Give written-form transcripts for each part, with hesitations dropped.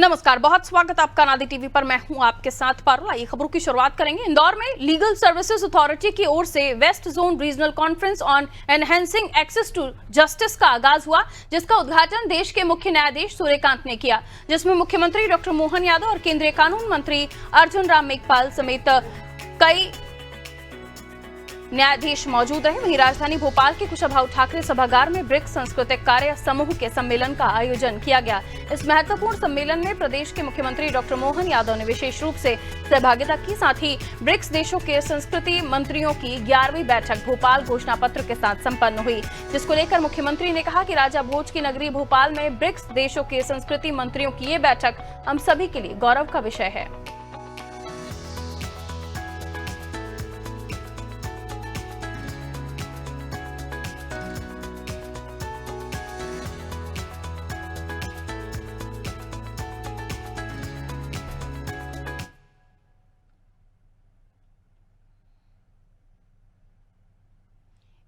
नमस्कार, बहुत स्वागत आपका नादी टीवी पर। मैं हूं आपके साथ पारुल। आइए खबरों की शुरुआत करेंगे। इंदौर में लीगल सर्विसेज अथॉरिटी की ओर से west zone regional conference on enhancing access to justice का आगाज हुआ, जिसका उद्घाटन देश के मुख्य न्यायाधीश सूर्यकांत ने किया, जिसमें मुख्यमंत्री डॉक्टर मोहन यादव और केंद्रीय कानून मंत्री अर्जुन राम मेघवाल समेत कई न्यायाधीश मौजूद रहे। वहीं राजधानी भोपाल के कुशाभाऊ ठाकरे सभागार में ब्रिक्स सांस्कृतिक कार्य समूह के सम्मेलन का आयोजन किया गया। इस महत्वपूर्ण सम्मेलन में प्रदेश के मुख्यमंत्री डॉक्टर मोहन यादव ने विशेष रूप से सहभागिता की। साथ ही ब्रिक्स देशों के संस्कृति मंत्रियों की 11वीं बैठक भोपाल घोषणा पत्र के साथ संपन्न हुई, जिसको लेकर मुख्यमंत्री ने कहा कि राजा भोज की नगरी भोपाल में ब्रिक्स देशों के संस्कृति मंत्रियों की ये बैठक हम सभी के लिए गौरव का विषय है।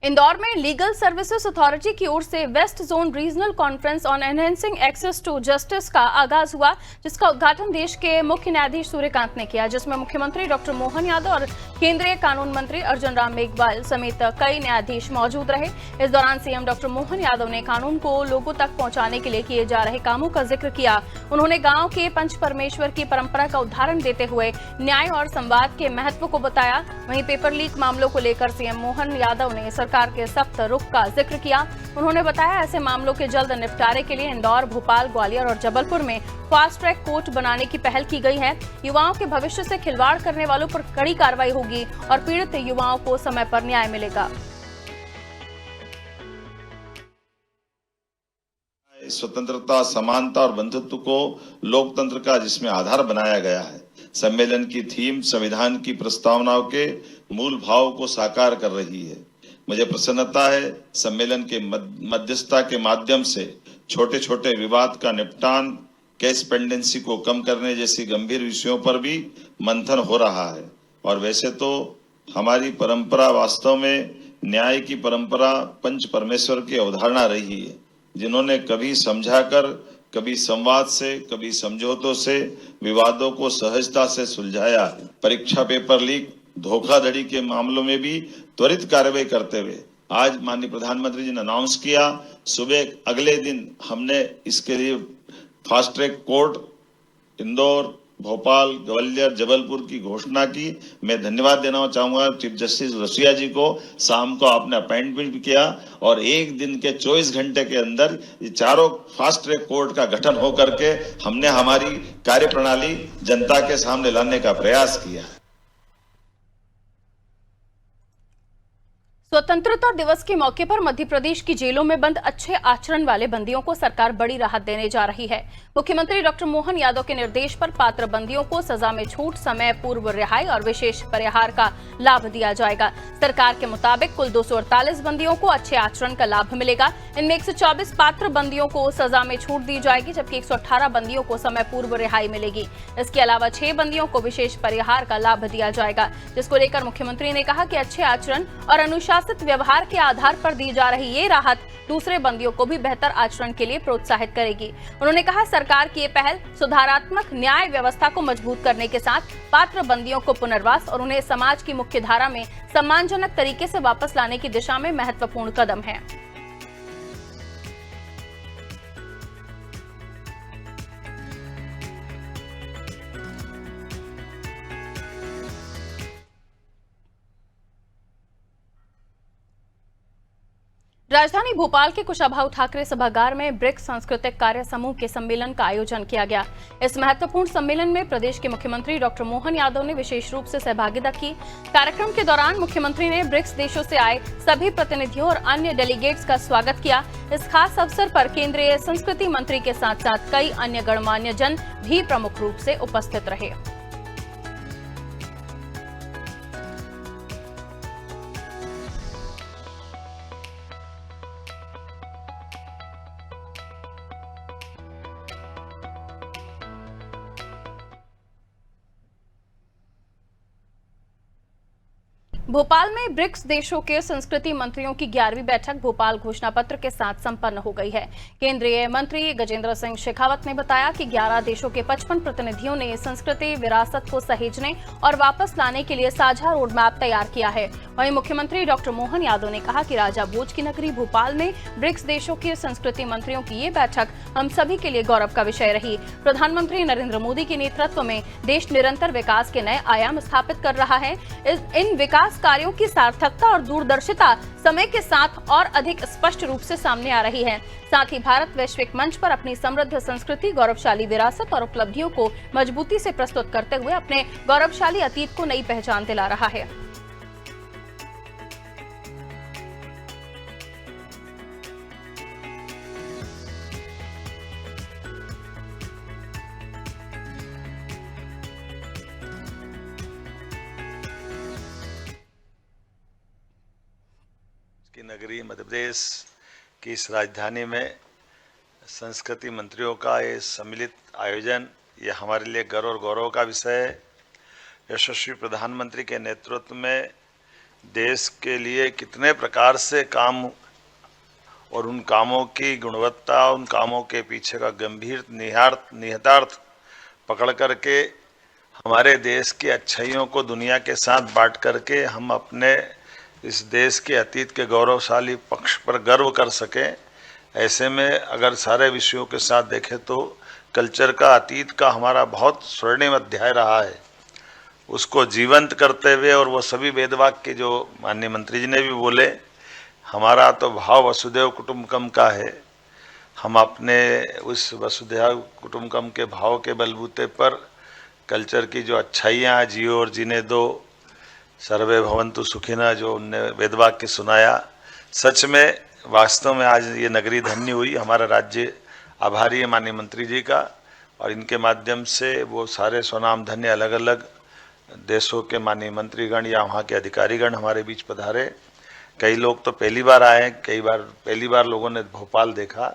इंदौर में लीगल सर्विसेज अथॉरिटी की ओर से west zone regional conference on enhancing access to justice का आगाज हुआ, जिसका उद्घाटन देश के मुख्य न्यायाधीश सूर्यकांत ने किया, जिसमें मुख्यमंत्री डॉक्टर मोहन यादव और केंद्रीय कानून मंत्री अर्जुन राम मेघवाल समेत कई न्यायाधीश मौजूद रहे। इस दौरान सीएम डॉक्टर मोहन यादव ने कानून को लोगों तक पहुंचाने के लिए किए जा रहे कामों का जिक्र किया। उन्होंने गांव के पंच परमेश्वर की परंपरा का उदाहरण देते हुए न्याय और संवाद के महत्व को बताया। वहीं पेपर लीक मामलों को लेकर सीएम मोहन यादव ने सरकार के सख्त रुख का जिक्र किया। उन्होंने बताया ऐसे मामलों के जल्द निपटारे के लिए इंदौर, भोपाल, ग्वालियर और जबलपुर में फास्ट ट्रैक कोर्ट बनाने की पहल की गई है। युवाओं के भविष्य से खिलवाड़ करने वालों पर कड़ी कार्रवाई होगी और पीड़ित युवाओं को समय पर न्याय मिलेगा। स्वतंत्रता, समानता और बंधुत्व को लोकतंत्र का जिसमें आधार बनाया गया है। सम्मेलन की थीम संविधान की प्रस्तावनाओं के मूल भाव को साकार कर रही है। मुझे प्रसन्नता है सम्मेलन के मध्यस्थता के माध्यम से छोटे छोटे विवाद का निपटान, केस पेंडेंसी को कम करने जैसी गंभीर विषयों पर भी मंथन हो रहा है। और वैसे तो हमारी परंपरा वास्तव में न्याय की परंपरा पंच परमेश्वर की अवधारणा रही है, जिन्होंने कभी समझाकर, कभी संवाद से, कभी समझौतों से विवादों को सहजता से सुलझाया। परीक्षा पेपर लीक, धोखाधड़ी के मामलों में भी त्वरित कार्रवाई करते हुए आज माननीय प्रधानमंत्री जी ने अनाउंस किया, सुबह अगले दिन हमने इसके लिए fast track court Indore, Bhopal, Gwalior, Jabalpur की घोषणा की। मैं धन्यवाद देना चाहूंगा चीफ जस्टिस रसिया जी को। शाम को आपने अपॉइंटमेंट भी किया और एक दिन के 24 घंटे के अंदर ये चारों फास्ट ट्रैक कोर्ट का गठन हो करके हमने हमारी कार्यप्रणाली जनता के सामने लाने का प्रयास किया। स्वतंत्रता दिवस के मौके पर मध्य प्रदेश की जेलों में बंद अच्छे आचरण वाले बंदियों को सरकार बड़ी राहत देने जा रही है। मुख्यमंत्री डॉक्टर मोहन यादव के निर्देश पर पात्र बंदियों को सजा में छूट, समय पूर्व रिहाई और विशेष परिहार का लाभ दिया जाएगा। सरकार के मुताबिक कुल 248 बंदियों को अच्छे आचरण का लाभ मिलेगा। इनमें 124 पात्र बंदियों को सजा में छूट दी जाएगी, जबकि 118 बंदियों को समय पूर्व रिहाई मिलेगी। इसके अलावा 6 बंदियों को विशेष परिहार का लाभ दिया जाएगा, जिसको लेकर मुख्यमंत्री ने कहा कि अच्छे आचरण और अनुशासन व्यवहार के आधार पर दी जा रही ये राहत दूसरे बंदियों को भी बेहतर आचरण के लिए प्रोत्साहित करेगी। उन्होंने कहा सरकार की ये पहल सुधारात्मक न्याय व्यवस्था को मजबूत करने के साथ पात्र बंदियों को पुनर्वास और उन्हें समाज की मुख्य धारा में सम्मानजनक तरीके से वापस लाने की दिशा में महत्वपूर्ण कदम है। राजधानी भोपाल के कुशाभाऊ ठाकरे सभागार में ब्रिक्स सांस्कृतिक कार्य समूह के सम्मेलन का आयोजन किया गया। इस महत्वपूर्ण सम्मेलन में प्रदेश के मुख्यमंत्री डॉक्टर मोहन यादव ने विशेष रूप से सहभागिता की। कार्यक्रम के दौरान मुख्यमंत्री ने ब्रिक्स देशों से आए सभी प्रतिनिधियों और अन्य डेलीगेट्स का स्वागत किया। इस खास अवसर पर केंद्रीय संस्कृति मंत्री के साथ साथ कई अन्य गणमान्य जन भी प्रमुख रूप से उपस्थित रहे। भोपाल में ब्रिक्स देशों के संस्कृति मंत्रियों की 11वीं बैठक भोपाल घोषणा पत्र के साथ संपन्न हो गई है। केंद्रीय मंत्री गजेंद्र सिंह शेखावत ने बताया कि 11 देशों के 55 प्रतिनिधियों ने संस्कृति विरासत को सहेजने और वापस लाने के लिए साझा रोड मैप तैयार किया है। वहीं मुख्यमंत्री डॉक्टर मोहन यादव ने कहा कि राजा भोज की नगरी भोपाल में ब्रिक्स देशों के संस्कृति मंत्रियों की ये बैठक हम सभी के लिए गौरव का विषय रही। प्रधानमंत्री नरेंद्र मोदी के नेतृत्व में देश निरंतर विकास के नए आयाम स्थापित कर रहा है। इन विकास कार्यों की सार्थकता और दूरदर्शिता समय के साथ और अधिक स्पष्ट रूप से सामने आ रही है। साथ ही भारत वैश्विक मंच पर अपनी समृद्ध संस्कृति, गौरवशाली विरासत और उपलब्धियों को मजबूती से प्रस्तुत करते हुए अपने गौरवशाली अतीत को नई पहचान दिला रहा है। की नगरी मध्य प्रदेश की इस राजधानी में संस्कृति मंत्रियों का ये सम्मिलित आयोजन ये हमारे लिए गर्व और गौरव का विषय है। यशस्वी प्रधानमंत्री के नेतृत्व में देश के लिए कितने प्रकार से काम और उन कामों की गुणवत्ता, उन कामों के पीछे का गंभीर निहितार्थ पकड़ करके हमारे देश की अच्छाइयों को दुनिया के साथ बांट करके हम अपने इस देश के अतीत के गौरवशाली पक्ष पर गर्व कर सकें। ऐसे में अगर सारे विषयों के साथ देखें तो कल्चर का, अतीत का हमारा बहुत स्वर्णिम अध्याय रहा है। उसको जीवंत करते हुए और वो सभी वेदवाक्य जो माननीय मंत्री जी ने भी बोले, हमारा तो भाव वसुधैव कुटुंबकम का है। हम अपने उस वसुधैव कुटुंबकम के भाव के बलबूते पर कल्चर की जो अच्छाइयाँ, जियो और जीने दो, सर्वे भवन्तु सुखिनः, जो उनने वेदवाक्य सुनाया, सच में वास्तव में आज ये नगरी धन्य हुई। हमारा राज्य आभारी है माननीय मंत्री जी का, और इनके माध्यम से वो सारे स्वनाम धन्य अलग अलग देशों के माननीय मंत्रीगण या वहाँ के अधिकारीगण हमारे बीच पधारे। कई लोग तो पहली बार आए, पहली बार लोगों ने भोपाल देखा।